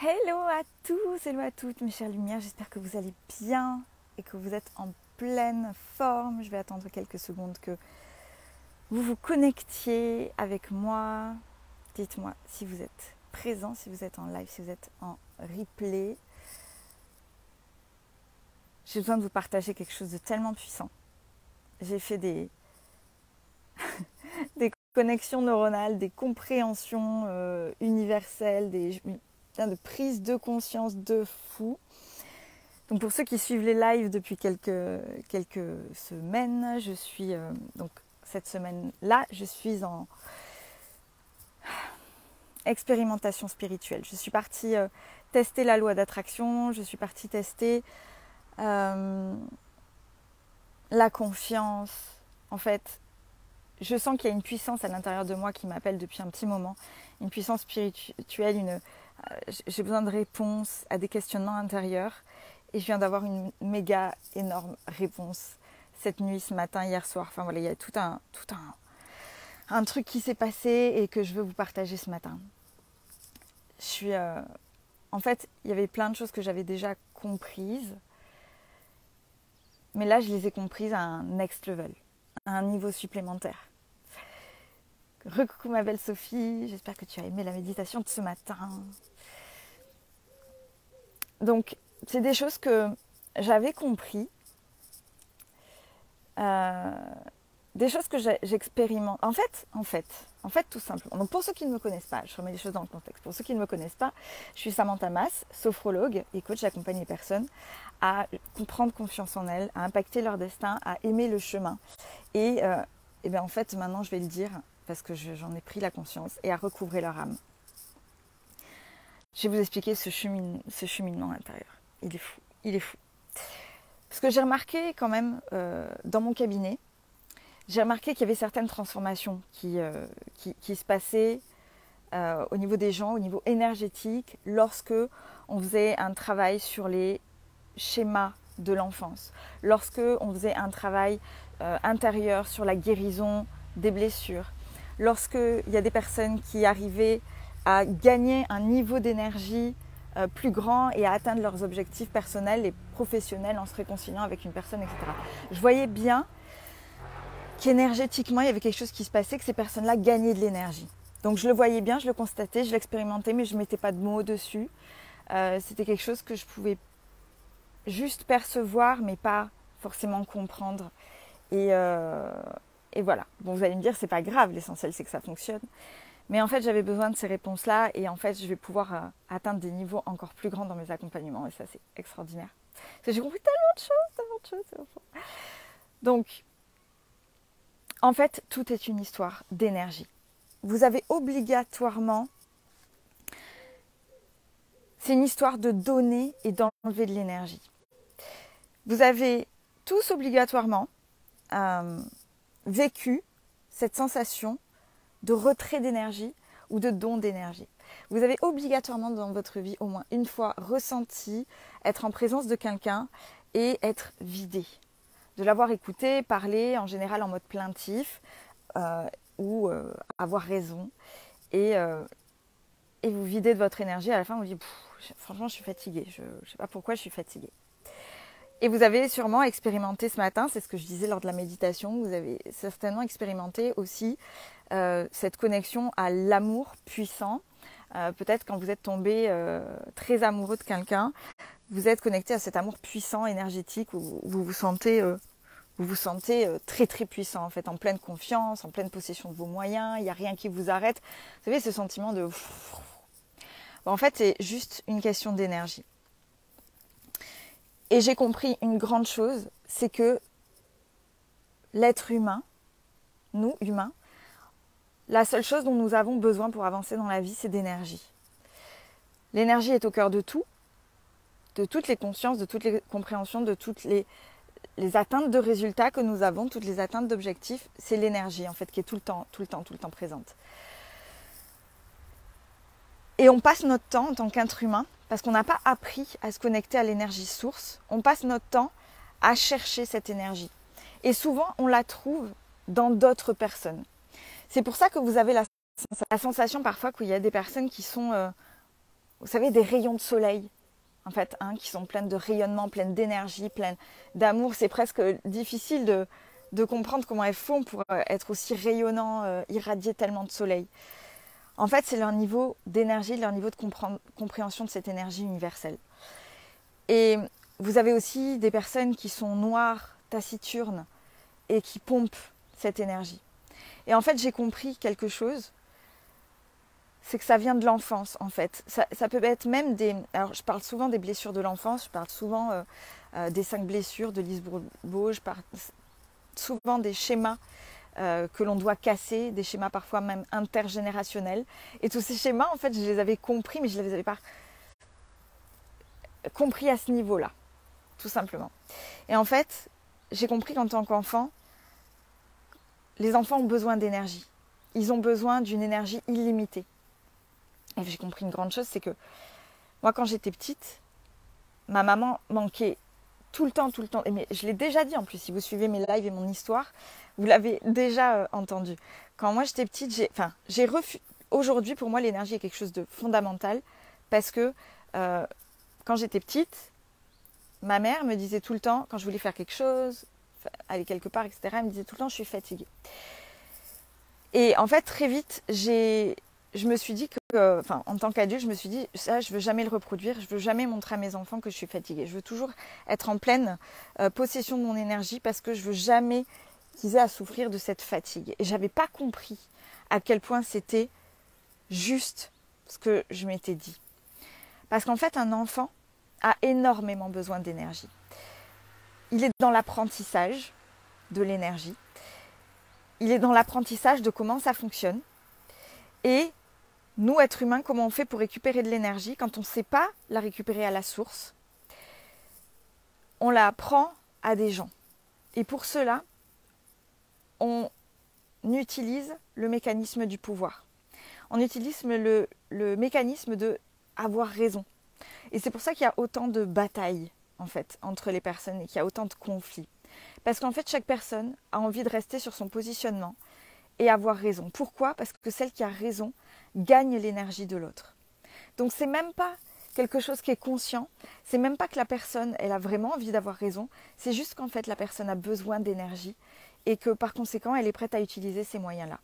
Hello à tous, hello à toutes mes chères lumières, j'espère que vous allez bien et que vous êtes en pleine forme. Je vais attendre quelques secondes que vous vous connectiez avec moi. Dites-moi si vous êtes présent, si vous êtes en live, si vous êtes en replay. J'ai besoin de vous partager quelque chose de tellement puissant. J'ai fait des connexions neuronales, des compréhensions universelles, de prise de conscience de fou. Donc pour ceux qui suivent les lives depuis quelques semaines, je suis donc cette semaine-là, je suis en expérimentation spirituelle. Je suis partie tester la loi d'attraction, je suis partie tester la confiance. En fait, je sens qu'il y a une puissance à l'intérieur de moi qui m'appelle depuis un petit moment, une puissance spirituelle, j'ai besoin de réponses à des questionnements intérieurs et je viens d'avoir une méga énorme réponse cette nuit, ce matin, hier soir. Enfin voilà, il y a tout un truc qui s'est passé et que je veux vous partager ce matin. En fait, il y avait plein de choses que j'avais déjà comprises, mais là, je les ai comprises à un next level, à un niveau supplémentaire. Recoucou ma belle Sophie, j'espère que tu as aimé la méditation de ce matin. Donc, c'est des choses que j'avais compris, des choses que j'expérimente. En fait, tout simplement. Donc, pour ceux qui ne me connaissent pas, je remets les choses dans le contexte. Pour ceux qui ne me connaissent pas, je suis Samantha Mas, sophrologue et coach. J'accompagne les personnes à prendre confiance en elles, à impacter leur destin, à aimer le chemin. Et bien en fait, maintenant, je vais le dire parce que j'en ai pris la conscience et à recouvrer leur âme. Je vais vous expliquer ce cheminement intérieur. Il est fou. Parce que j'ai remarqué quand même dans mon cabinet, j'ai remarqué qu'il y avait certaines transformations qui se passaient au niveau des gens, au niveau énergétique, lorsque on faisait un travail sur les schémas de l'enfance, lorsque on faisait un travail intérieur sur la guérison des blessures, lorsqu'il y a des personnes qui arrivaient à gagner un niveau d'énergie plus grand et à atteindre leurs objectifs personnels et professionnels en se réconciliant avec une personne, etc. Je voyais bien qu'énergétiquement, il y avait quelque chose qui se passait, que ces personnes-là gagnaient de l'énergie. Donc je le voyais bien, je le constatais, je l'expérimentais, mais je ne mettais pas de mots dessus. C'était quelque chose que je pouvais juste percevoir, mais pas forcément comprendre. Et voilà. Bon, vous allez me dire, c'est pas grave, l'essentiel c'est que ça fonctionne. Mais en fait, j'avais besoin de ces réponses-là et en fait, je vais pouvoir atteindre des niveaux encore plus grands dans mes accompagnements et ça, c'est extraordinaire. Parce que j'ai compris tellement de choses. Donc, en fait, tout est une histoire d'énergie. Vous avez obligatoirement... C'est une histoire de donner et d'enlever de l'énergie. Vous avez tous obligatoirement vécu cette sensation de retrait d'énergie ou de don d'énergie. Vous avez obligatoirement dans votre vie au moins une fois ressenti être en présence de quelqu'un et être vidé. De l'avoir écouté, parler en général en mode plaintif ou avoir raison et vous videz de votre énergie. À la fin, vous dites franchement, je suis fatiguée. Je ne sais pas pourquoi je suis fatiguée. Et vous avez sûrement expérimenté ce matin, c'est ce que je disais lors de la méditation, vous avez certainement expérimenté aussi cette connexion à l'amour puissant. Peut-être quand vous êtes tombé très amoureux de quelqu'un, vous êtes connecté à cet amour puissant, énergétique, où vous vous sentez très très puissant, en fait, en pleine confiance, en pleine possession de vos moyens, il n'y a rien qui vous arrête. Vous savez, ce sentiment de... Bon, en fait, c'est juste une question d'énergie. Et j'ai compris une grande chose, c'est que l'être humain, nous, humains, la seule chose dont nous avons besoin pour avancer dans la vie, c'est d'énergie. L'énergie est au cœur de tout, de toutes les consciences, de toutes les compréhensions, de toutes les atteintes de résultats que nous avons, toutes les atteintes d'objectifs. C'est l'énergie, en fait, qui est tout le temps présente. Et on passe notre temps en tant qu'être humain, parce qu'on n'a pas appris à se connecter à l'énergie source, on passe notre temps à chercher cette énergie. Et souvent, on la trouve dans d'autres personnes. C'est pour ça que vous avez la sensation parfois qu'il y a des personnes qui sont vous savez, des rayons de soleil, en fait, hein, qui sont pleines de rayonnement, pleines d'énergie, pleines d'amour. C'est presque difficile de comprendre comment elles font pour être aussi rayonnants, irradier tellement de soleil. En fait, c'est leur niveau d'énergie, leur niveau de compréhension de cette énergie universelle. Et vous avez aussi des personnes qui sont noires, taciturnes et qui pompent cette énergie. Et en fait, j'ai compris quelque chose, c'est que ça vient de l'enfance, en fait. Ça peut être même des... Alors, je parle souvent des blessures de l'enfance, je parle souvent des 5 blessures de Lise Bourbeau, je parle souvent des schémas que l'on doit casser, des schémas parfois même intergénérationnels. Et tous ces schémas, en fait, je les avais compris, mais je ne les avais pas compris à ce niveau-là, tout simplement. Et en fait, j'ai compris qu'en tant qu'enfant, les enfants ont besoin d'énergie. Ils ont besoin d'une énergie illimitée. Et j'ai compris une grande chose, c'est que moi, quand j'étais petite, ma maman manquait tout le temps. Mais je l'ai déjà dit en plus, si vous suivez mes lives et mon histoire, vous l'avez déjà entendu. Quand moi j'étais petite, aujourd'hui, pour moi, l'énergie est quelque chose de fondamental parce que quand j'étais petite, ma mère me disait tout le temps, quand je voulais faire quelque chose, aller quelque part, etc., elle me disait tout le temps, je suis fatiguée. Et en fait, très vite, je me suis dit que, en tant qu'adulte, je me suis dit, ça, je veux jamais le reproduire, je veux jamais montrer à mes enfants que je suis fatiguée. Je veux toujours être en pleine possession de mon énergie parce que je veux jamais qu'ils aient à souffrir de cette fatigue. Et j'avais pas compris à quel point c'était juste ce que je m'étais dit. Parce qu'en fait, un enfant a énormément besoin d'énergie. Il est dans l'apprentissage de l'énergie. Il est dans l'apprentissage de comment ça fonctionne. Et nous, êtres humains, comment on fait pour récupérer de l'énergie quand on ne sait pas la récupérer à la source? On la prend à des gens. Et pour cela, on utilise le mécanisme du pouvoir. On utilise le mécanisme de avoir raison. Et c'est pour ça qu'il y a autant de batailles, en fait, entre les personnes et qu'il y a autant de conflits. Parce qu'en fait, chaque personne a envie de rester sur son positionnement et avoir raison. Pourquoi? Parce que celle qui a raison gagne l'énergie de l'autre. Donc c'est même pas quelque chose qui est conscient, c'est même pas que la personne elle a vraiment envie d'avoir raison, c'est juste qu'en fait la personne a besoin d'énergie et que par conséquent elle est prête à utiliser ces moyens-là.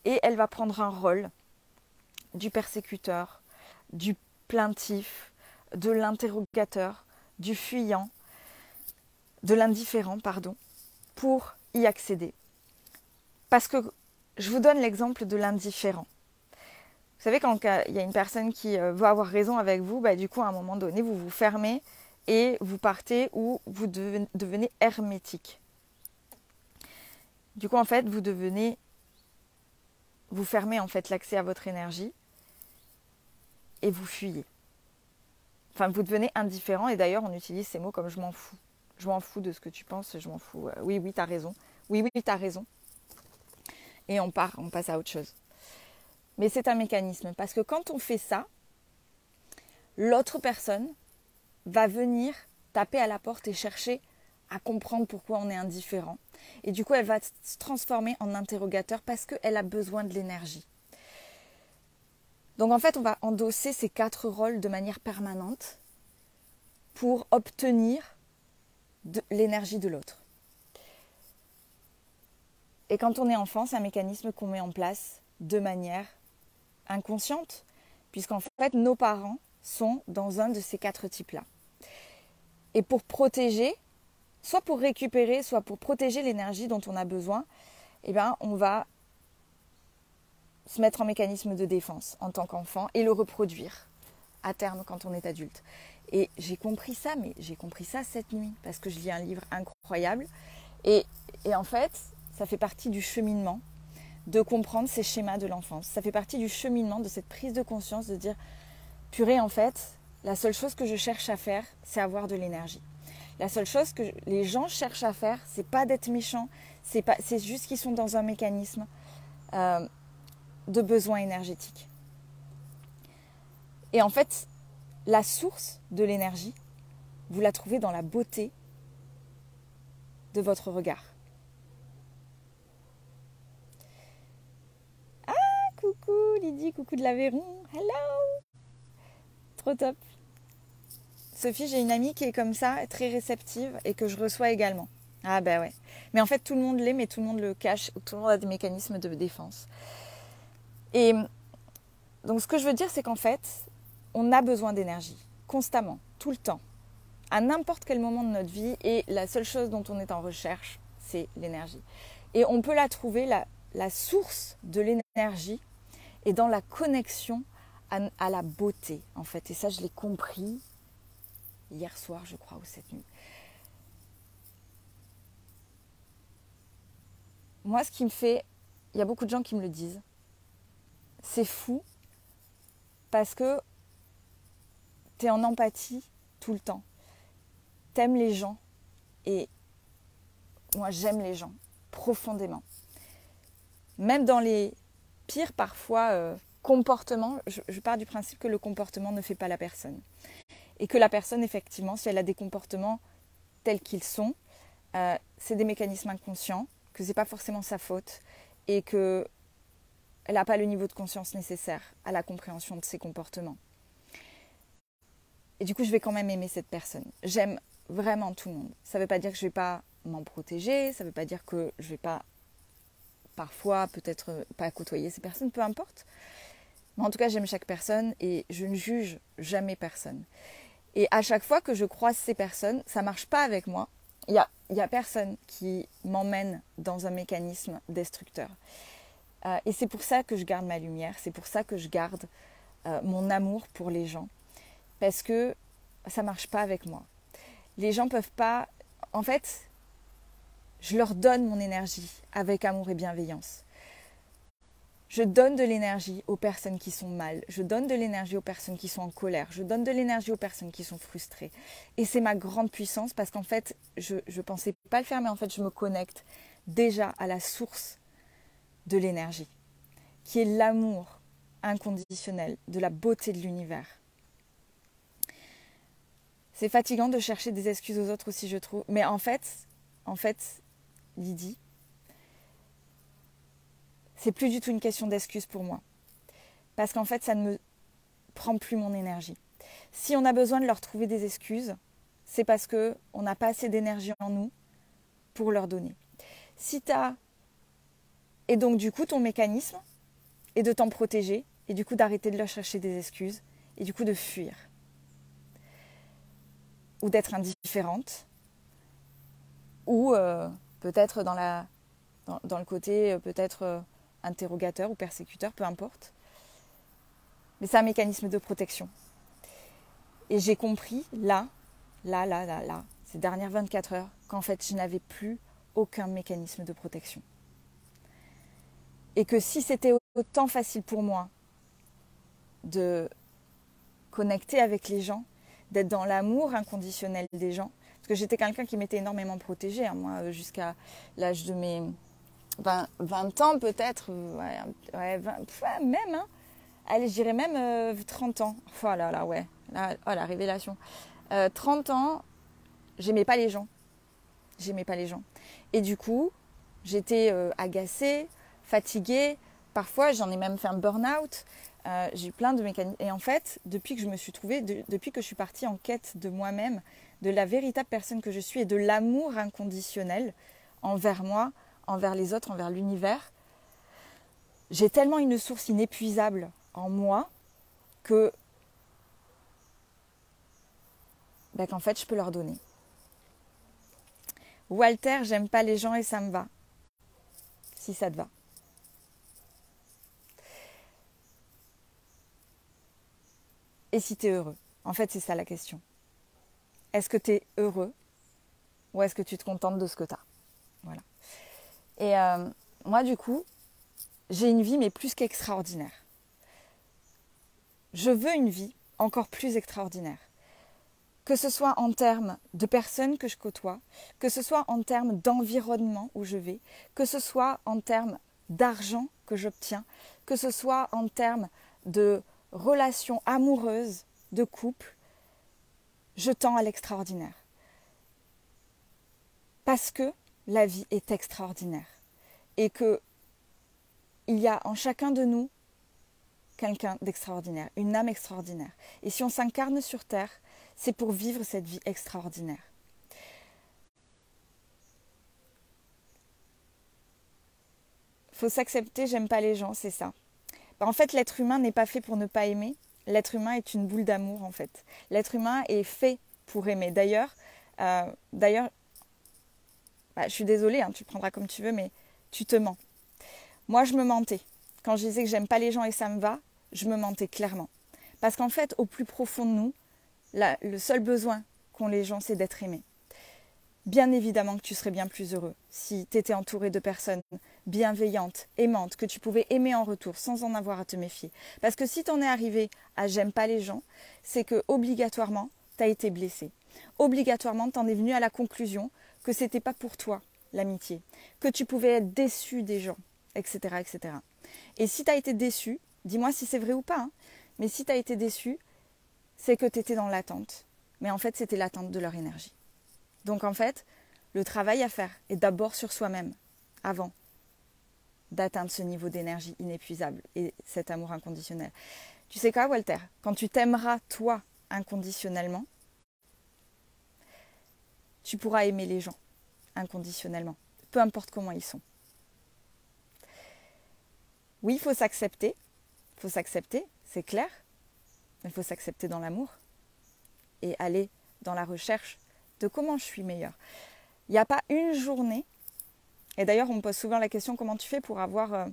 Et elle va prendre un rôle du persécuteur, du plaintif, de l'interrogateur, du fuyant, de l'indifférent, pour y accéder. Parce que je vous donne l'exemple de l'indifférent. Vous savez, quand il y a une personne qui veut avoir raison avec vous, du coup, à un moment donné, vous vous fermez et vous partez ou vous devenez hermétique. Du coup, en fait, vous fermez en fait l'accès à votre énergie et vous fuyez. Enfin, vous devenez indifférent et d'ailleurs, on utilise ces mots comme je m'en fous. Je m'en fous de ce que tu penses, je m'en fous. Oui, t'as raison. Oui, t'as raison. Et on passe à autre chose. Mais c'est un mécanisme parce que quand on fait ça, l'autre personne va venir taper à la porte et chercher à comprendre pourquoi on est indifférent. Et du coup, elle va se transformer en interrogateur parce qu'elle a besoin de l'énergie. Donc en fait, on va endosser ces 4 rôles de manière permanente pour obtenir de l'énergie de l'autre. Et quand on est enfant, c'est un mécanisme qu'on met en place de manière inconsciente, puisqu'en fait, nos parents sont dans un de ces 4 types-là. Et pour protéger, soit pour récupérer, soit pour protéger l'énergie dont on a besoin, on va se mettre en mécanisme de défense en tant qu'enfant et le reproduire à terme quand on est adulte. Et j'ai compris ça, mais j'ai compris ça cette nuit, parce que je lis un livre incroyable. Et en fait, ça fait partie du cheminement de comprendre ces schémas de l'enfance. Ça fait partie du cheminement de cette prise de conscience de dire « Purée, en fait, la seule chose que je cherche à faire, c'est avoir de l'énergie. La seule chose que les gens cherchent à faire, c'est pas d'être méchants, c'est juste qu'ils sont dans un mécanisme de besoin énergétique. » Et en fait, la source de l'énergie, vous la trouvez dans la beauté de votre regard. Coucou Lydie, coucou de l'Aveyron, hello! Trop top. Sophie, j'ai une amie qui est comme ça, très réceptive et que je reçois également. Ah ben ouais. Mais en fait, tout le monde l'est, mais tout le monde le cache. Tout le monde a des mécanismes de défense. Et donc, ce que je veux dire, c'est qu'en fait, on a besoin d'énergie, constamment, tout le temps, à n'importe quel moment de notre vie. Et la seule chose dont on est en recherche, c'est l'énergie. Et on peut la trouver, la source de l'énergie, est dans la connexion à la beauté, en fait. Et ça, je l'ai compris hier soir, je crois, ou cette nuit. Moi, ce qui me fait... Il y a beaucoup de gens qui me le disent. C'est fou parce que tu es en empathie tout le temps. T'aimes les gens et moi, j'aime les gens profondément. Même dans les pires, parfois, comportements, je pars du principe que le comportement ne fait pas la personne. Et que la personne, effectivement, si elle a des comportements tels qu'ils sont, c'est des mécanismes inconscients, que ce n'est pas forcément sa faute et qu'elle n'a pas le niveau de conscience nécessaire à la compréhension de ses comportements. Et du coup, je vais quand même aimer cette personne. J'aime vraiment tout le monde. Ça ne veut pas dire que je ne vais pas m'en protéger, ça ne veut pas dire que je ne vais pas, parfois, peut-être pas côtoyer ces personnes, peu importe. Mais en tout cas, j'aime chaque personne et je ne juge jamais personne. Et à chaque fois que je croise ces personnes, ça ne marche pas avec moi. Il y a personne qui m'emmène dans un mécanisme destructeur. Et c'est pour ça que je garde ma lumière, c'est pour ça que je garde mon amour pour les gens. Parce que ça ne marche pas avec moi. Les gens ne peuvent pas... En fait, je leur donne mon énergie avec amour et bienveillance. Je donne de l'énergie aux personnes qui sont mal. Je donne de l'énergie aux personnes qui sont en colère. Je donne de l'énergie aux personnes qui sont frustrées. Et c'est ma grande puissance parce qu'en fait, je ne pensais pas le faire, mais en fait, je me connecte déjà à la source de l'énergie, qui est l'amour inconditionnel, de la beauté de l'univers. C'est fatigant de chercher des excuses aux autres aussi, je trouve. Mais en fait, Lydie, c'est plus du tout une question d'excuses pour moi. Parce qu'en fait, ça ne me prend plus mon énergie. Si on a besoin de leur trouver des excuses, c'est parce qu'on n'a pas assez d'énergie en nous pour leur donner. Si tu as... Et donc, du coup, ton mécanisme est de t'en protéger et du coup d'arrêter de leur chercher des excuses et du coup de fuir. Ou d'être indifférente. Ou peut-être dans le côté peut-être interrogateur ou persécuteur, peu importe. Mais c'est un mécanisme de protection. Et j'ai compris, là, ces dernières 24 heures, qu'en fait, je n'avais plus aucun mécanisme de protection. Et que si c'était autant facile pour moi de connecter avec les gens, d'être dans l'amour inconditionnel des gens, parce que j'étais quelqu'un qui m'était énormément protégée, hein, moi, jusqu'à l'âge de mes 20 ans peut-être, même, hein. Allez, je dirais même 30 ans. Oh là là, ouais. Là, oh, la révélation. 30 ans, j'aimais pas les gens. Et du coup, j'étais agacée, fatiguée. Parfois, j'en ai même fait un burn-out. J'ai eu plein de mécanismes. Et en fait, depuis que je me suis trouvée, depuis que je suis partie en quête de moi-même, de la véritable personne que je suis et de l'amour inconditionnel envers moi, envers les autres, envers l'univers, j'ai tellement une source inépuisable en moi que qu'en fait je peux leur donner. Walter, j'aime pas les gens et ça me va. Si ça te va. Et si tu es heureux? En fait, c'est ça la question. Est-ce que tu es heureux ou est-ce que tu te contentes de ce que tu as? Voilà. Et moi, du coup, j'ai une vie mais plus qu'extraordinaire. Je veux une vie encore plus extraordinaire. Que ce soit en termes de personnes que je côtoie, que ce soit en termes d'environnement où je vais, que ce soit en termes d'argent que j'obtiens, que ce soit en termes de relations amoureuses, de couple, je tends à l'extraordinaire. Parce que la vie est extraordinaire et que il y a en chacun de nous quelqu'un d'extraordinaire, une âme extraordinaire. Et si on s'incarne sur Terre, c'est pour vivre cette vie extraordinaire. Faut s'accepter, j'aime pas les gens, c'est ça. En fait, l'être humain n'est pas fait pour ne pas aimer. L'être humain est une boule d'amour, en fait. L'être humain est fait pour aimer. D'ailleurs, je suis désolée, hein, tu le prendras comme tu veux, mais tu te mens. Moi, je me mentais. Quand je disais que j'aime pas les gens et ça me va, je me mentais clairement. Parce qu'en fait, au plus profond de nous, le seul besoin qu'ont les gens, c'est d'être aimés. Bien évidemment que tu serais bien plus heureux si tu étais entouré de personnes bienveillantes, aimantes, que tu pouvais aimer en retour sans en avoir à te méfier. Parce que si tu en es arrivé à j'aime pas les gens, c'est que obligatoirement, tu as été blessé. Obligatoirement, tu en es venu à la conclusion que c'était pas pour toi l'amitié, que tu pouvais être déçu des gens, etc. etc. Et si tu as été déçu, dis-moi si c'est vrai ou pas, hein, mais si tu as été déçu, c'est que tu étais dans l'attente. Mais en fait, c'était l'attente de leur énergie. Donc en fait, le travail à faire est d'abord sur soi-même, avant d'atteindre ce niveau d'énergie inépuisable et cet amour inconditionnel. Tu sais quoi, Walter? Quand tu t'aimeras toi inconditionnellement, tu pourras aimer les gens inconditionnellement, peu importe comment ils sont. Oui, il faut s'accepter, c'est clair, mais il faut s'accepter dans l'amour et aller dans la recherche de comment je suis meilleure. Il n'y a pas une journée, et d'ailleurs on me pose souvent la question comment tu fais pour avoir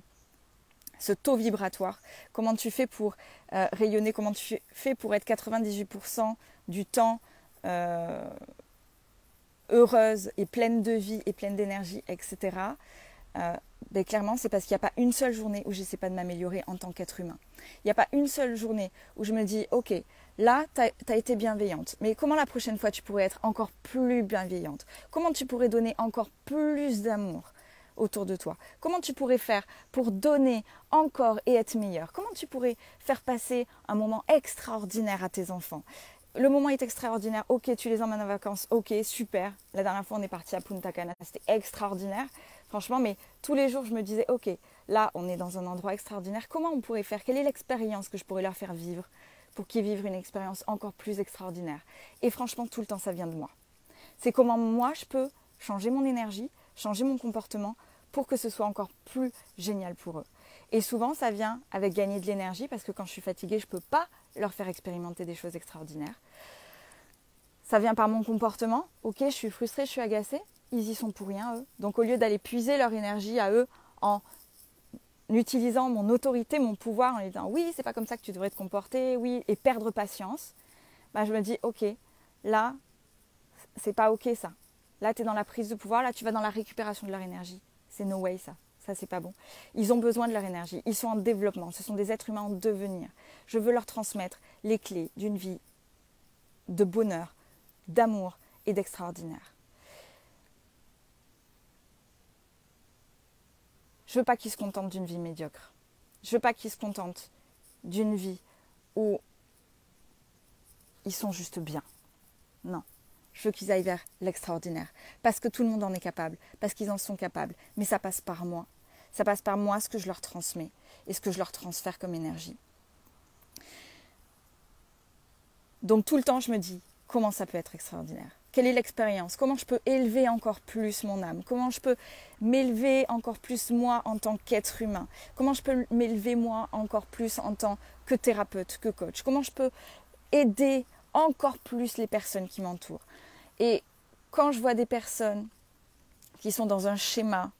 ce taux vibratoire, comment tu fais pour rayonner, comment tu fais pour être 98% du temps heureuse et pleine de vie et pleine d'énergie, etc. Clairement, c'est parce qu'il n'y a pas une seule journée où je n'essaie pas de m'améliorer en tant qu'être humain. Il n'y a pas une seule journée où je me dis, ok, là, tu as été bienveillante, mais comment la prochaine fois tu pourrais être encore plus bienveillante? Comment tu pourrais donner encore plus d'amour autour de toi? Comment tu pourrais faire pour donner encore et être meilleur? Comment tu pourrais faire passer un moment extraordinaire à tes enfants? Le moment est extraordinaire, ok, tu les emmènes en vacances, ok, super. La dernière fois, on est parti à Punta Cana, c'était extraordinaire. Franchement, mais tous les jours, je me disais, ok, là, on est dans un endroit extraordinaire. Comment on pourrait faire? Quelle est l'expérience que je pourrais leur faire vivre pour qu'ils vivent une expérience encore plus extraordinaire? Et franchement, tout le temps, ça vient de moi. C'est comment moi, je peux changer mon énergie, changer mon comportement pour que ce soit encore plus génial pour eux. Et souvent, ça vient avec gagner de l'énergie parce que quand je suis fatiguée, je ne peux pas leur faire expérimenter des choses extraordinaires. Ça vient par mon comportement. Ok, je suis frustrée, je suis agacée. Ils y sont pour rien, eux. Donc, au lieu d'aller puiser leur énergie à eux en utilisant mon autorité, mon pouvoir, en leur disant oui, c'est pas comme ça que tu devrais te comporter, oui, et perdre patience, je me dis ok, là, c'est pas ok ça. Là, tu es dans la prise de pouvoir, là, tu vas dans la récupération de leur énergie. C'est no way ça. Ça, c'est pas bon. Ils ont besoin de leur énergie. Ils sont en développement. Ce sont des êtres humains en devenir. Je veux leur transmettre les clés d'une vie de bonheur, d'amour et d'extraordinaire. Je veux pas qu'ils se contentent d'une vie médiocre. Je veux pas qu'ils se contentent d'une vie où ils sont juste bien. Non. Je veux qu'ils aillent vers l'extraordinaire. Parce que tout le monde en est capable. Parce qu'ils en sont capables. Mais ça passe par moi. Ça passe par moi ce que je leur transmets et ce que je leur transfère comme énergie. Donc tout le temps, je me dis, comment ça peut être extraordinaire? Quelle est l'expérience? Comment je peux élever encore plus mon âme? Comment je peux m'élever encore plus moi en tant qu'être humain? Comment je peux m'élever moi encore plus en tant que thérapeute, que coach? Comment je peux aider encore plus les personnes qui m'entourent? Et quand je vois des personnes qui sont dans un schéma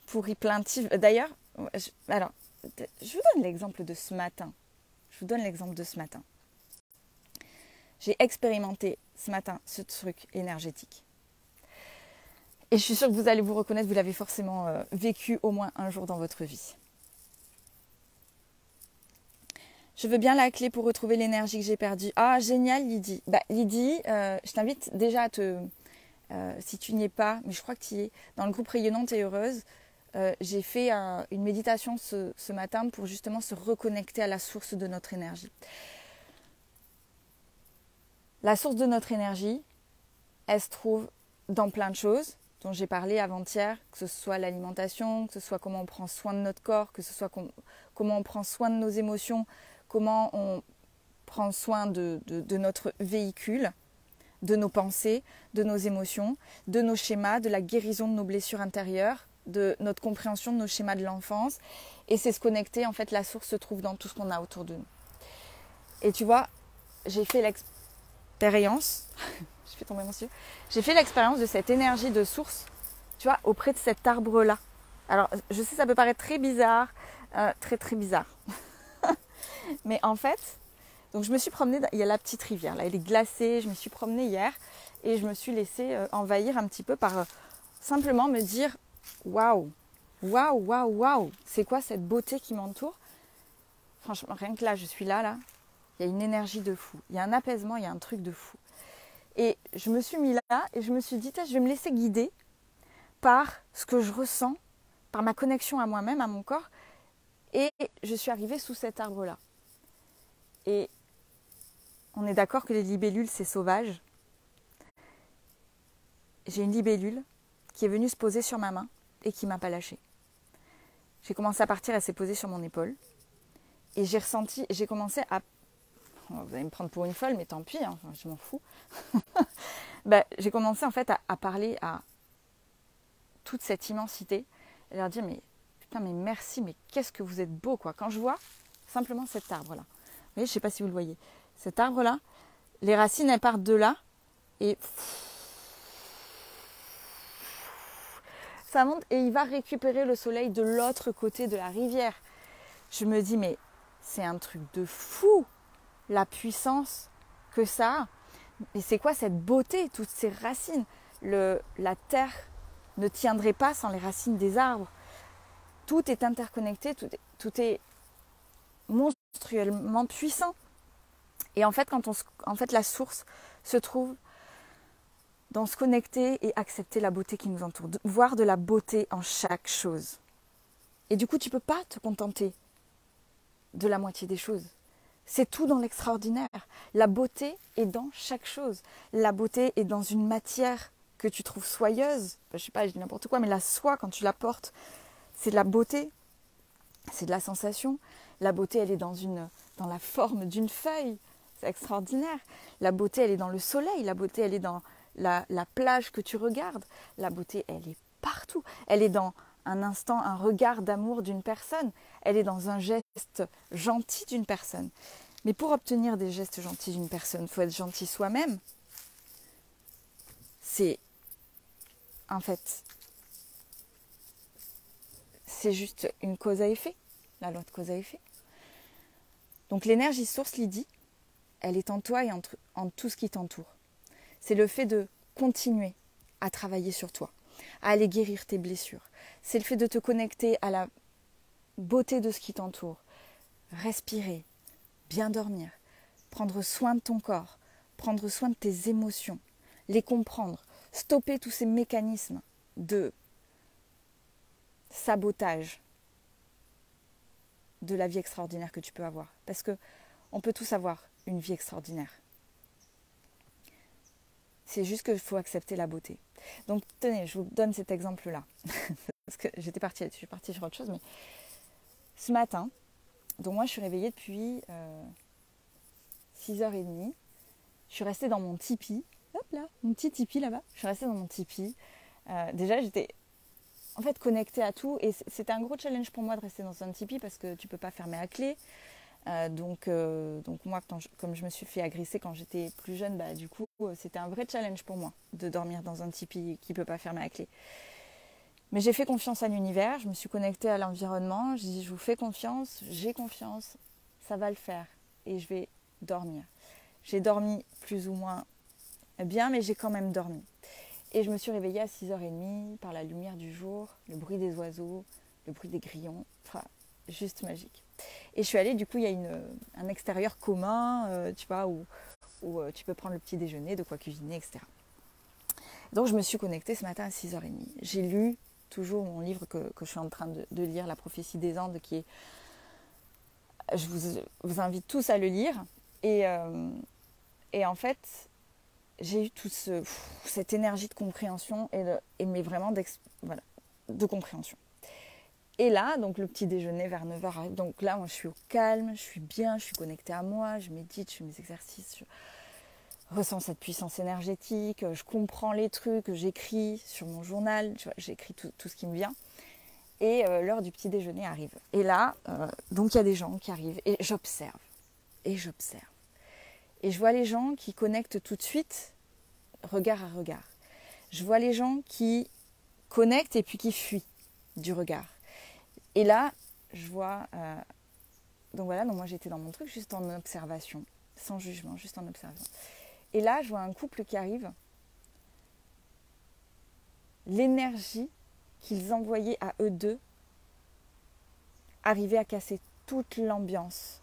pourri plaintif, d'ailleurs, je vous donne l'exemple de ce matin. J'ai expérimenté ce matin ce truc énergétique. Et je suis sûre que vous allez vous reconnaître, vous l'avez forcément vécu au moins un jour dans votre vie. Je veux bien la clé pour retrouver l'énergie que j'ai perdue. Ah, génial, Lydie. Lydie, je t'invite déjà à si tu n'y es pas, mais je crois que tu y es, dans le groupe Rayonnante et Heureuse, j'ai fait une méditation ce matin pour justement se reconnecter à la source de notre énergie. La source de notre énergie, elle se trouve dans plein de choses dont j'ai parlé avant-hier, que ce soit l'alimentation, que ce soit comment on prend soin de notre corps, que ce soit comment on prend soin de nos émotions, comment on prend soin de notre véhicule, de nos pensées, de nos émotions, de nos schémas, de la guérison de nos blessures intérieures, de notre compréhension de nos schémas de l'enfance. Et c'est se connecter, en fait, la source se trouve dans tout ce qu'on a autour de nous. Et tu vois, j'ai fait l'expérience, je fais tomber mon ciel, j'ai fait l'expérience de cette énergie de source, tu vois, auprès de cet arbre-là. Alors, je sais, ça peut paraître très bizarre, très très bizarre. Mais en fait, donc je me suis promenée, il y a la petite rivière, là, elle est glacée, je me suis promenée hier et je me suis laissée envahir un petit peu par simplement me dire waouh, waouh, waouh, waouh, c'est quoi cette beauté qui m'entoure? Franchement, rien que là, je suis là, il y a une énergie de fou, il y a un apaisement, il y a un truc de fou. Et je me suis mis là et je me suis dit, je vais me laisser guider par ce que je ressens, par ma connexion à moi-même, à mon corps. Et je suis arrivée sous cet arbre-là. Et on est d'accord que les libellules, c'est sauvage. J'ai une libellule qui est venue se poser sur ma main et qui ne m'a pas lâchée. J'ai commencé à partir, elle s'est posée sur mon épaule. Et j'ai commencé à... Vous allez me prendre pour une folle, mais tant pis, hein, je m'en fous. J'ai commencé en fait à parler à toute cette immensité et leur dire mais putain, mais merci, mais qu'est-ce que vous êtes beau, quoi. Quand je vois simplement cet arbre-là, vous voyez, je ne sais pas si vous le voyez, cet arbre-là, les racines, elles partent de là et ça monte et il va récupérer le soleil de l'autre côté de la rivière. Je me dis, mais c'est un truc de fou, la puissance que ça a. Et c'est quoi cette beauté, toutes ces racines? La terre ne tiendrait pas sans les racines des arbres. Tout est interconnecté, tout est monstruellement puissant. Et en fait, la source se trouve dans se connecter et accepter la beauté qui nous entoure, voir de la beauté en chaque chose. Et du coup, tu ne peux pas te contenter de la moitié des choses. C'est tout dans l'extraordinaire. La beauté est dans chaque chose. La beauté est dans une matière que tu trouves soyeuse. Je sais pas, je dis n'importe quoi, mais la soie, quand tu la portes, c'est de la beauté. C'est de la sensation. La beauté, elle est dans la forme d'une feuille. C'est extraordinaire. La beauté, elle est dans le soleil. La beauté, elle est dans la plage que tu regardes. La beauté, elle est partout. Elle est dans un instant, un regard d'amour d'une personne. Elle est dans un geste gentil d'une personne. Mais pour obtenir des gestes gentils d'une personne, il faut être gentil soi-même. En fait, c'est juste une cause à effet, la loi de cause à effet. Donc l'énergie source, Lydie, elle est en toi et en tout ce qui t'entoure. C'est le fait de continuer à travailler sur toi, à aller guérir tes blessures. C'est le fait de te connecter à la beauté de ce qui t'entoure. Respirer, bien dormir, prendre soin de ton corps, prendre soin de tes émotions, les comprendre, stopper tous ces mécanismes de sabotage de la vie extraordinaire que tu peux avoir. Parce qu'on peut tous avoir une vie extraordinaire. C'est juste qu'il faut accepter la beauté. Donc tenez, je vous donne cet exemple-là. Parce que je suis partie sur autre chose, mais ce matin, donc moi je suis réveillée depuis 6h30. Je suis restée dans mon tipi. Hop là, mon petit tipi là-bas. Je suis restée dans mon tipi. Déjà j'étais en fait connectée à tout. Et c'était un gros challenge pour moi de rester dans un tipi parce que tu ne peux pas fermer à clé. Donc moi, comme je me suis fait agresser quand j'étais plus jeune, du coup, c'était un vrai challenge pour moi de dormir dans un tipi qui ne peut pas fermer à clé. Mais j'ai fait confiance à l'univers, je me suis connectée à l'environnement, je dis je vous fais confiance, j'ai confiance, ça va le faire et je vais dormir. J'ai dormi plus ou moins bien, mais j'ai quand même dormi. Et je me suis réveillée à 6h30 par la lumière du jour, le bruit des oiseaux, le bruit des grillons, enfin, juste magique. Et je suis allée, du coup, il y a un extérieur commun, tu vois, où tu peux prendre le petit déjeuner, de quoi cuisiner, etc. Donc je me suis connectée ce matin à 6h30. J'ai lu toujours mon livre que je suis en train de lire, La prophétie des Andes, qui est... Je vous invite tous à le lire. Et en fait, j'ai eu toute cette énergie de compréhension mais vraiment de compréhension. Et là, donc le petit déjeuner vers 9h arrive. Donc là, moi, je suis au calme, je suis bien, je suis connectée à moi, je médite, je fais mes exercices, je ressens cette puissance énergétique, je comprends les trucs, j'écris sur mon journal, tu vois, j'écris tout ce qui me vient. Et l'heure du petit déjeuner arrive. Et là, donc il y a des gens qui arrivent et j'observe. Et j'observe. Et je vois les gens qui connectent tout de suite, regard à regard. Je vois les gens qui connectent et puis qui fuient du regard. Et là, je vois... donc voilà, donc moi j'étais dans mon truc, juste en observation, sans jugement, juste en observation. Et là, je vois un couple qui arrive. L'énergie qu'ils envoyaient à eux deux arrivait à casser toute l'ambiance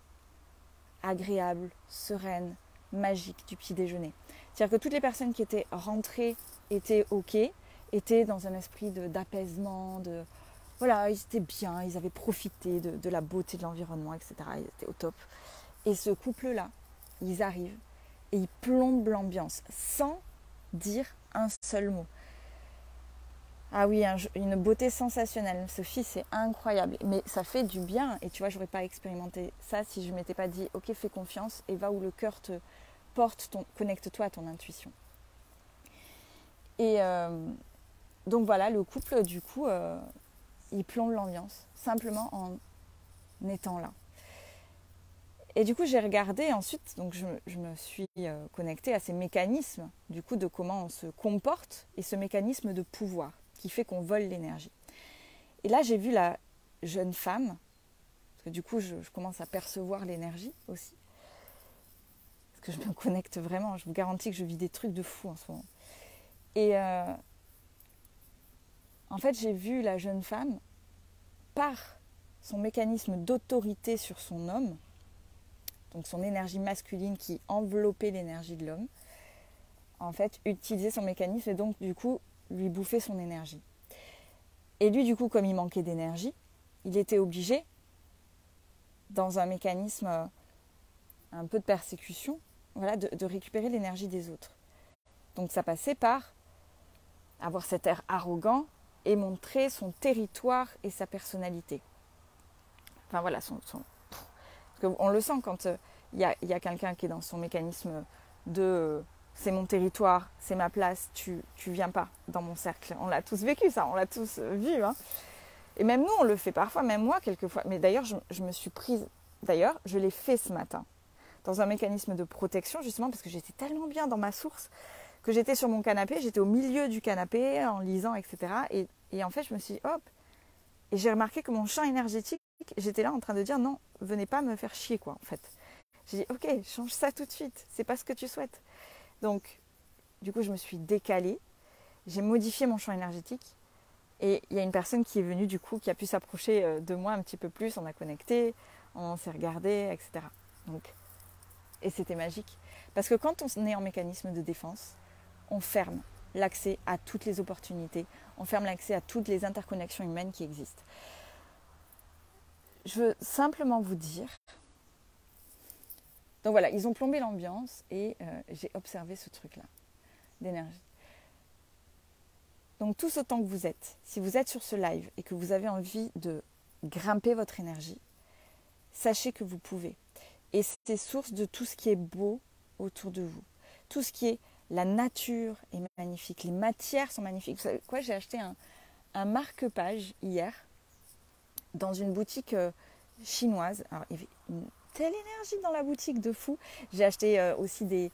agréable, sereine, magique du petit déjeuner. C'est-à-dire que toutes les personnes qui étaient rentrées étaient OK, étaient dans un esprit d'apaisement, voilà, ils étaient bien, ils avaient profité de la beauté de l'environnement, etc. Ils étaient au top. Et ce couple-là, ils arrivent et ils plombent l'ambiance sans dire un seul mot. Ah oui, une beauté sensationnelle. Sophie, c'est incroyable. Mais ça fait du bien. Et tu vois, j'aurais pas expérimenté ça si je ne m'étais pas dit, ok, fais confiance et va où le cœur te porte, connecte-toi à ton intuition. Et donc voilà, le couple, du coup, il plombe l'ambiance, simplement en étant là. Et du coup, j'ai regardé ensuite, donc je me suis connectée à ces mécanismes, du coup, de comment on se comporte et ce mécanisme de pouvoir qui fait qu'on vole l'énergie. Et là, j'ai vu la jeune femme, parce que du coup, je commence à percevoir l'énergie aussi, parce que je me connecte vraiment, je vous garantis que je vis des trucs de fou en ce moment. Et en fait, j'ai vu la jeune femme, par son mécanisme d'autorité sur son homme, donc son énergie masculine qui enveloppait l'énergie de l'homme, en fait, utiliser son mécanisme et donc, du coup, lui bouffer son énergie. Et lui, du coup, comme il manquait d'énergie, il était obligé, dans un mécanisme un peu de persécution, voilà, de récupérer l'énergie des autres. Donc ça passait par avoir cet air arrogant et montrer son territoire et sa personnalité. Enfin voilà, parce qu'on le sent quand il y a quelqu'un qui est dans son mécanisme de c'est mon territoire, c'est ma place, tu viens pas dans mon cercle. On l'a tous vécu ça, on l'a tous vu. Hein. Et même nous, on le fait parfois, même moi quelquefois. Mais d'ailleurs, je me suis prise, d'ailleurs, je l'ai fait ce matin, dans un mécanisme de protection, justement parce que j'étais tellement bien dans ma source, que j'étais sur mon canapé, j'étais au milieu du canapé en lisant, etc. Et en fait, je me suis dit, hop, et j'ai remarqué que mon champ énergétique, j'étais là en train de dire, non, venez pas me faire chier, quoi, en fait. J'ai dit, ok, change ça tout de suite, c'est pas ce que tu souhaites. Donc, du coup, je me suis décalée, j'ai modifié mon champ énergétique, et il y a une personne qui est venue, du coup, qui a pu s'approcher de moi un petit peu plus, on a connecté, on s'est regardé, etc. Donc, et c'était magique. Parce que quand on est en mécanisme de défense, on ferme l'accès à toutes les opportunités, on ferme l'accès à toutes les interconnexions humaines qui existent. Je veux simplement vous dire... Donc voilà, ils ont plombé l'ambiance et j'ai observé ce truc-là d'énergie. Donc tous autant que vous êtes, si vous êtes sur ce live et que vous avez envie de grimper votre énergie, sachez que vous pouvez. Et c'est source de tout ce qui est beau autour de vous. Tout ce qui est la nature est magnifique, les matières sont magnifiques. Vous savez quoi, j'ai acheté un marque-page hier dans une boutique chinoise. Alors, il y avait une telle énergie dans la boutique de fou. J'ai acheté aussi des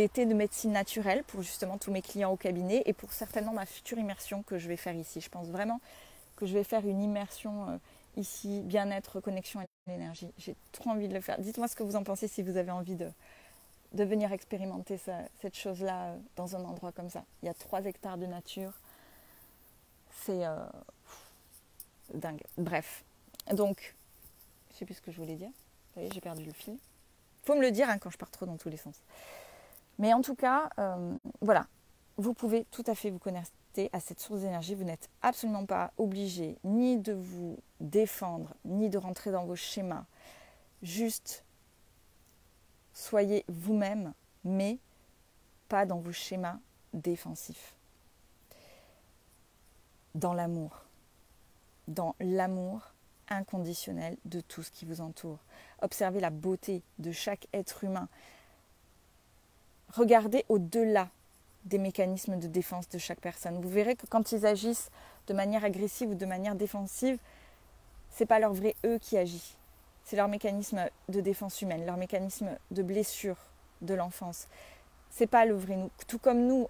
thés de médecine naturelle pour justement tous mes clients au cabinet et pour certainement ma future immersion que je vais faire ici. Je pense vraiment que je vais faire une immersion ici, bien-être, connexion à l'énergie. J'ai trop envie de le faire. Dites-moi ce que vous en pensez si vous avez envie de venir expérimenter cette chose-là dans un endroit comme ça. Il y a 3 hectares de nature. C'est dingue. Bref. Donc, je ne sais plus ce que je voulais dire. Vous voyez, j'ai perdu le fil. Il faut me le dire quand je pars trop dans tous les sens. Mais en tout cas, voilà. Vous pouvez tout à fait vous connecter à cette source d'énergie. Vous n'êtes absolument pas obligé ni de vous défendre, ni de rentrer dans vos schémas. Juste soyez vous-même, mais pas dans vos schémas défensifs. Dans l'amour. dans l'amour inconditionnel de tout ce qui vous entoure. Observez la beauté de chaque être humain. Regardez au-delà des mécanismes de défense de chaque personne. Vous verrez que quand ils agissent de manière agressive ou de manière défensive, c'est pas leur vrai eux qui agit. C'est leur mécanisme de défense humaine, leur mécanisme de blessure de l'enfance. C'est pas le vrai nous. Tout comme nous,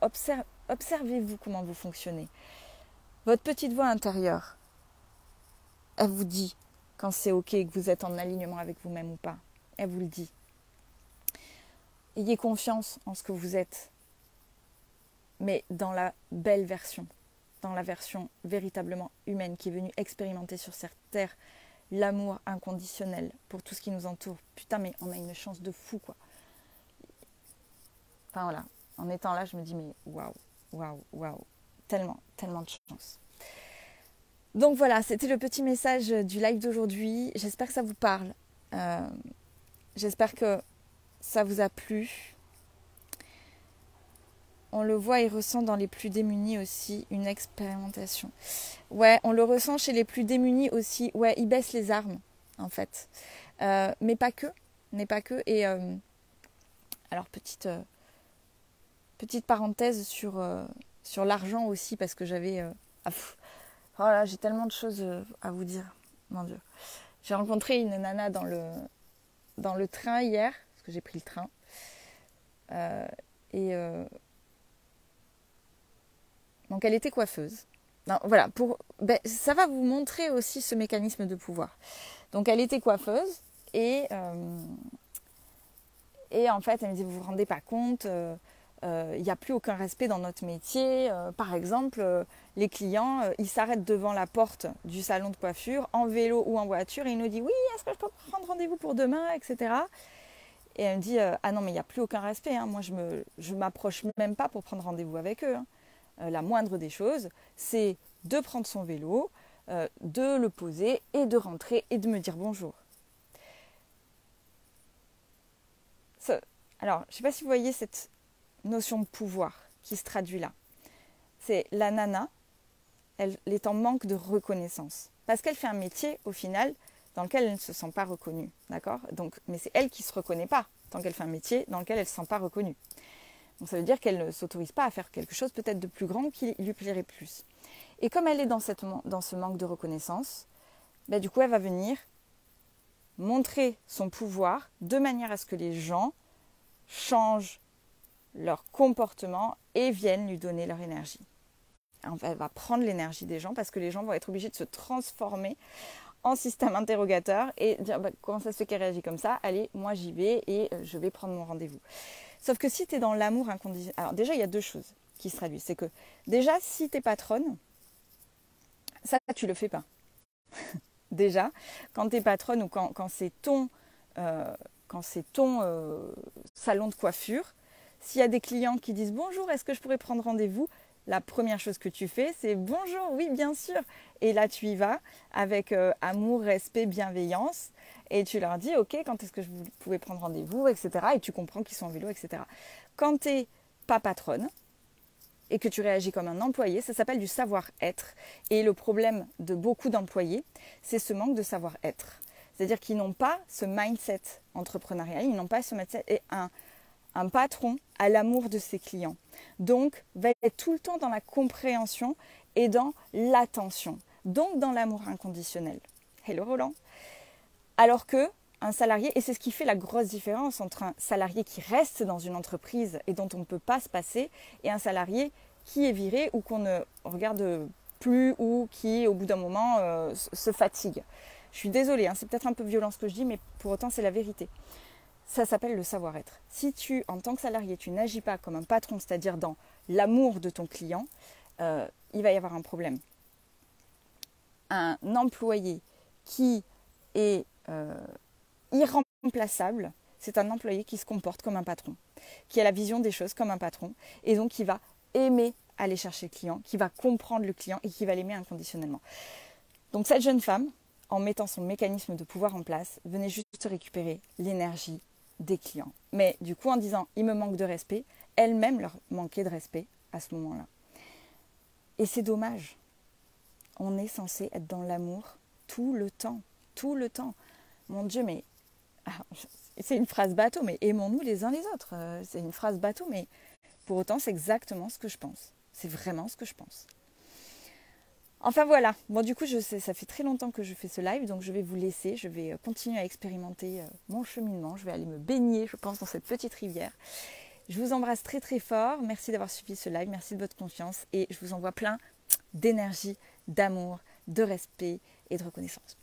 observez-vous comment vous fonctionnez. Votre petite voix intérieure, elle vous dit quand c'est ok, que vous êtes en alignement avec vous-même ou pas. Elle vous le dit. Ayez confiance en ce que vous êtes, mais dans la belle version, dans la version véritablement humaine qui est venue expérimenter sur cette terre l'amour inconditionnel pour tout ce qui nous entoure. Putain, mais on a une chance de fou, quoi. Enfin voilà, en étant là, je me dis, mais waouh, waouh, waouh, tellement, tellement de chance. Donc voilà, c'était le petit message du live d'aujourd'hui. J'espère que ça vous parle. J'espère que ça vous a plu. On le voit et ressent dans les plus démunis aussi, une expérimentation. Ouais, on le ressent chez les plus démunis aussi. Ouais, ils baissent les armes, en fait. Mais pas que. Et alors, petite parenthèse sur l'argent aussi, parce que j'avais... voilà, j'ai tellement de choses à vous dire. Mon Dieu. J'ai rencontré une nana dans le train hier, parce que j'ai pris le train. Donc elle était coiffeuse. Non, voilà, ça va vous montrer aussi ce mécanisme de pouvoir. Donc elle était coiffeuse et en fait elle me dit, vous vous rendez pas compte, il n'y a plus aucun respect dans notre métier. Par exemple, les clients, ils s'arrêtent devant la porte du salon de coiffure en vélo ou en voiture et ils nous disent, oui, est-ce que je peux prendre rendez-vous pour demain, etc. Et elle me dit, ah non mais il n'y a plus aucun respect, hein. Moi je m'approche même pas pour prendre rendez-vous avec eux, hein. La moindre des choses, c'est de prendre son vélo, de le poser et de rentrer et de me dire bonjour. Alors, je ne sais pas si vous voyez cette notion de pouvoir qui se traduit là. C'est la nana, elle est en manque de reconnaissance. Parce qu'elle fait un métier, au final, dans lequel elle ne se sent pas reconnue. D'accord ? Mais c'est elle qui ne se reconnaît pas tant qu'elle fait un métier dans lequel elle ne se sent pas reconnue. Donc ça veut dire qu'elle ne s'autorise pas à faire quelque chose peut-être de plus grand qui lui plairait plus. Et comme elle est dans ce manque de reconnaissance, du coup elle va venir montrer son pouvoir de manière à ce que les gens changent leur comportement et viennent lui donner leur énergie. Elle va prendre l'énergie des gens parce que les gens vont être obligés de se transformer en système interrogateur et dire comment ça se fait qu'elle réagit comme ça ? Allez, moi j'y vais et je vais prendre mon rendez-vous. Sauf que si tu es dans l'amour inconditionnel... Alors déjà, il y a deux choses qui se traduisent. C'est que déjà, si tu es patronne, ça, tu le fais pas. Déjà, quand tu es patronne ou quand c'est ton salon de coiffure, s'il y a des clients qui disent « Bonjour, est-ce que je pourrais prendre rendez-vous ?» La première chose que tu fais, c'est « Bonjour, oui, bien sûr !» Et là, tu y vas avec amour, respect, bienveillance. Et tu leur dis, ok, quand est-ce que vous pouvez prendre rendez-vous, etc. Et tu comprends qu'ils sont en vélo, etc. Quand tu n'es pas patronne et que tu réagis comme un employé, ça s'appelle du savoir-être. Et le problème de beaucoup d'employés, c'est ce manque de savoir-être. C'est-à-dire qu'ils n'ont pas ce mindset entrepreneurial, ils n'ont pas ce mindset. Et un patron a l'amour de ses clients. Donc, va être tout le temps dans la compréhension et dans l'attention. Donc, dans l'amour inconditionnel. Hello Roland. Alors qu'un salarié, et c'est ce qui fait la grosse différence entre un salarié qui reste dans une entreprise et dont on ne peut pas se passer, et un salarié qui est viré ou qu'on ne regarde plus ou qui, au bout d'un moment, se fatigue. Je suis désolée, c'est peut-être un peu violent ce que je dis, mais pour autant, c'est la vérité. Ça s'appelle le savoir-être. Si en tant que salarié, tu n'agis pas comme un patron, c'est-à-dire dans l'amour de ton client, il va y avoir un problème. Un employé qui est irremplaçable, c'est un employé qui se comporte comme un patron, qui a la vision des choses comme un patron, et donc qui va aimer aller chercher le client, qui va comprendre le client et qui va l'aimer inconditionnellement. Donc cette jeune femme, en mettant son mécanisme de pouvoir en place, venait juste récupérer l'énergie des clients. Mais du coup, en disant « il me manque de respect », elle-même leur manquait de respect à ce moment-là. Et c'est dommage. on est censé être dans l'amour tout le temps. Tout le temps. Mon Dieu, mais... c'est une phrase bateau, mais aimons-nous les uns les autres. C'est une phrase bateau, mais pour autant, c'est exactement ce que je pense. C'est vraiment ce que je pense. Enfin voilà, bon du coup je sais, ça fait très longtemps que je fais ce live, donc je vais vous laisser, je vais continuer à expérimenter mon cheminement, je vais aller me baigner je pense dans cette petite rivière. Je vous embrasse très très fort, merci d'avoir suivi ce live, merci de votre confiance et je vous envoie plein d'énergie, d'amour, de respect et de reconnaissance.